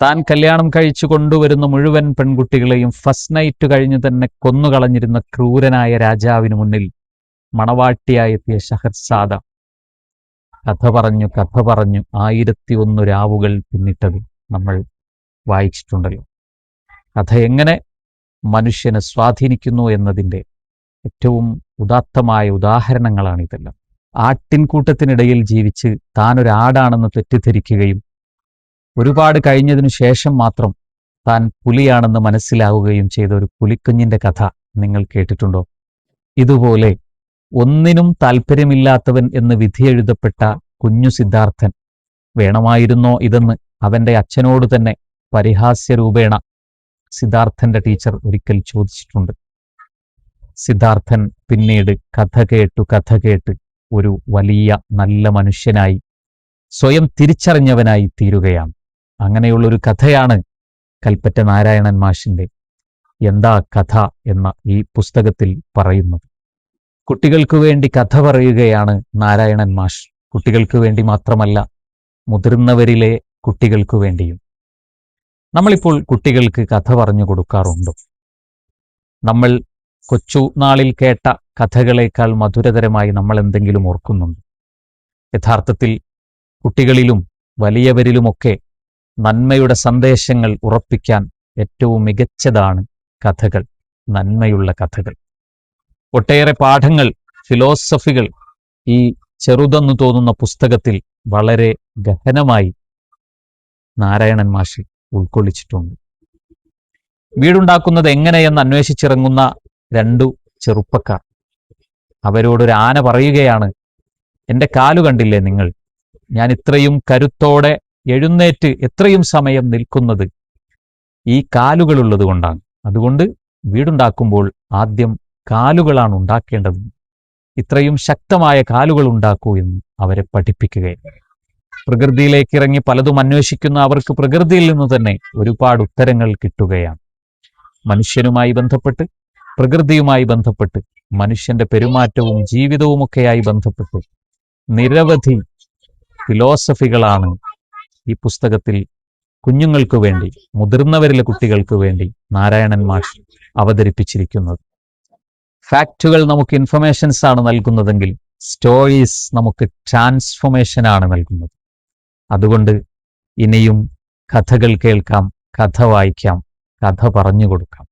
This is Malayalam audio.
താൻ കല്യാണം കഴിച്ചു കൊണ്ടുവരുന്ന മുഴുവൻ പെൺകുട്ടികളെയും ഫസ്റ്റ് നൈറ്റ് കഴിഞ്ഞ് തന്നെ കൊന്നുകളഞ്ഞിരുന്ന ക്രൂരനായ രാജാവിന് മുന്നിൽ മണവാട്ടിയായെത്തിയ ഷഹർസാദ കഥ പറഞ്ഞു 1001 രാവുകൾ പിന്നിട്ടത് നമ്മൾ വായിച്ചിട്ടുണ്ടല്ലോ. കഥ എങ്ങനെ മനുഷ്യനെ സ്വാധീനിക്കുന്നു എന്നതിൻ്റെ ഏറ്റവും ഉദാത്തമായ ഉദാഹരണങ്ങളാണിതെല്ലാം. ആട്ടിൻകൂട്ടത്തിനിടയിൽ ജീവിച്ച് താനൊരാടാണെന്ന് തെറ്റിദ്ധരിക്കുകയും ഒരുപാട് കഴിഞ്ഞതിനു ശേഷം മാത്രം താൻ പുലിയാണെന്ന് മനസ്സിലാവുകയും ചെയ്ത ഒരു പുലിക്കുഞ്ഞിന്റെ കഥ നിങ്ങൾ കേട്ടിട്ടുണ്ടോ? ഇതുപോലെ ഒന്നിനും താല്പര്യമില്ലാത്തവൻ എന്ന് വിധിയെഴുതപ്പെട്ട കുഞ്ഞു സിദ്ധാർത്ഥൻ വേണമായിരുന്നോ ഇതെന്ന് അവന്റെ അച്ഛനോട് തന്നെ പരിഹാസ്യരൂപേണ സിദ്ധാർത്ഥന്റെ ടീച്ചർ ഒരിക്കൽ ചോദിച്ചിട്ടുണ്ട്. സിദ്ധാർത്ഥൻ പിന്നീട് കഥ കേട്ട് ഒരു വലിയ നല്ല മനുഷ്യനായി സ്വയം തിരിച്ചറിഞ്ഞവനായി തീരുകയാണ്. അങ്ങനെയുള്ളൊരു കഥയാണ് കൽപ്പറ്റ നാരായണൻ മാഷിന്റെ എന്താ കഥ എന്ന ഈ പുസ്തകത്തിൽ പറയുന്നത്. കുട്ടികൾക്ക് വേണ്ടി കഥ പറയുകയാണ് നാരായണൻ മാഷ്. കുട്ടികൾക്ക് വേണ്ടി മാത്രമല്ല, മുതിർന്നവരിലെ കുട്ടികൾക്ക് വേണ്ടിയും. നമ്മളിപ്പോൾ കുട്ടികൾക്ക് കഥ പറഞ്ഞു കൊടുക്കാറുണ്ടോ? നമ്മൾ കൊച്ചു നാളിൽ കേട്ട കഥകളേക്കാൾ മധുരതരമായി നമ്മൾ എന്തെങ്കിലും ഓർക്കുന്നുണ്ട്? യഥാർത്ഥത്തിൽ കുട്ടികളിലും വലിയവരിലുമൊക്കെ നന്മയുടെ സന്ദേശങ്ങൾ ഉറപ്പിക്കാൻ ഏറ്റവും മികച്ചതാണ് കഥകൾ, നന്മയുള്ള കഥകൾ. ഒട്ടേറെ പാഠങ്ങൾ, ഫിലോസഫികൾ ഈ ചെറുതെന്നു തോന്നുന്ന പുസ്തകത്തിൽ വളരെ ഗഹനമായി നാരായണൻ മാഷി ഉൾക്കൊള്ളിച്ചിട്ടുണ്ട്. വീടുണ്ടാക്കുന്നത് എങ്ങനെയെന്ന് അന്വേഷിച്ചിറങ്ങുന്ന 2 ചെറുപ്പക്കാർ. അവരോടൊരു ആന പറയുകയാണ്, എൻ്റെ കാലു കണ്ടില്ലേ നിങ്ങൾ? ഞാൻ ഇത്രയും കരുത്തോടെ എഴുന്നേറ്റ് എത്രയും സമയം നിൽക്കുന്നത് ഈ കാലുകളുള്ളത് കൊണ്ടാണ്. അതുകൊണ്ട് വീടുണ്ടാക്കുമ്പോൾ ആദ്യം കാലുകളാണ് ഉണ്ടാക്കേണ്ടത്. ഇത്രയും ശക്തമായ കാലുകൾ ഉണ്ടാക്കൂ എന്ന് അവരെ പഠിപ്പിക്കുകയാണ്. പ്രകൃതിയിലേക്ക് ഇറങ്ങി പലതും അന്വേഷിക്കുന്ന അവർക്ക് പ്രകൃതിയിൽ നിന്ന് തന്നെ ഒരുപാട് ഉത്തരങ്ങൾ കിട്ടുകയാണ്. മനുഷ്യനുമായി ബന്ധപ്പെട്ട്, പ്രകൃതിയുമായി ബന്ധപ്പെട്ട്, മനുഷ്യന്റെ പെരുമാറ്റവും ജീവിതവുമൊക്കെയായി ബന്ധപ്പെട്ട് നിരവധി ഫിലോസഫികളാണ് ഈ പുസ്തകത്തിൽ കുഞ്ഞുങ്ങൾക്ക് വേണ്ടി, മുതിർന്നവരിലെ കുട്ടികൾക്ക് വേണ്ടി നാരായണൻ മാഷ് അവതരിപ്പിച്ചിരിക്കുന്നത്. ഫാക്റ്റുകൾ നമുക്ക് ഇൻഫർമേഷൻസ് ആണ് നൽകുന്നതെങ്കിൽ സ്റ്റോറീസ് നമുക്ക് ട്രാൻസ്ഫോർമേഷൻ ആണ് നൽകുന്നത്. അതുകൊണ്ട് ഇനിയും കഥകൾ കേൾക്കാം, കഥ വായിക്കാം, കഥ പറഞ്ഞു കൊടുക്കാം.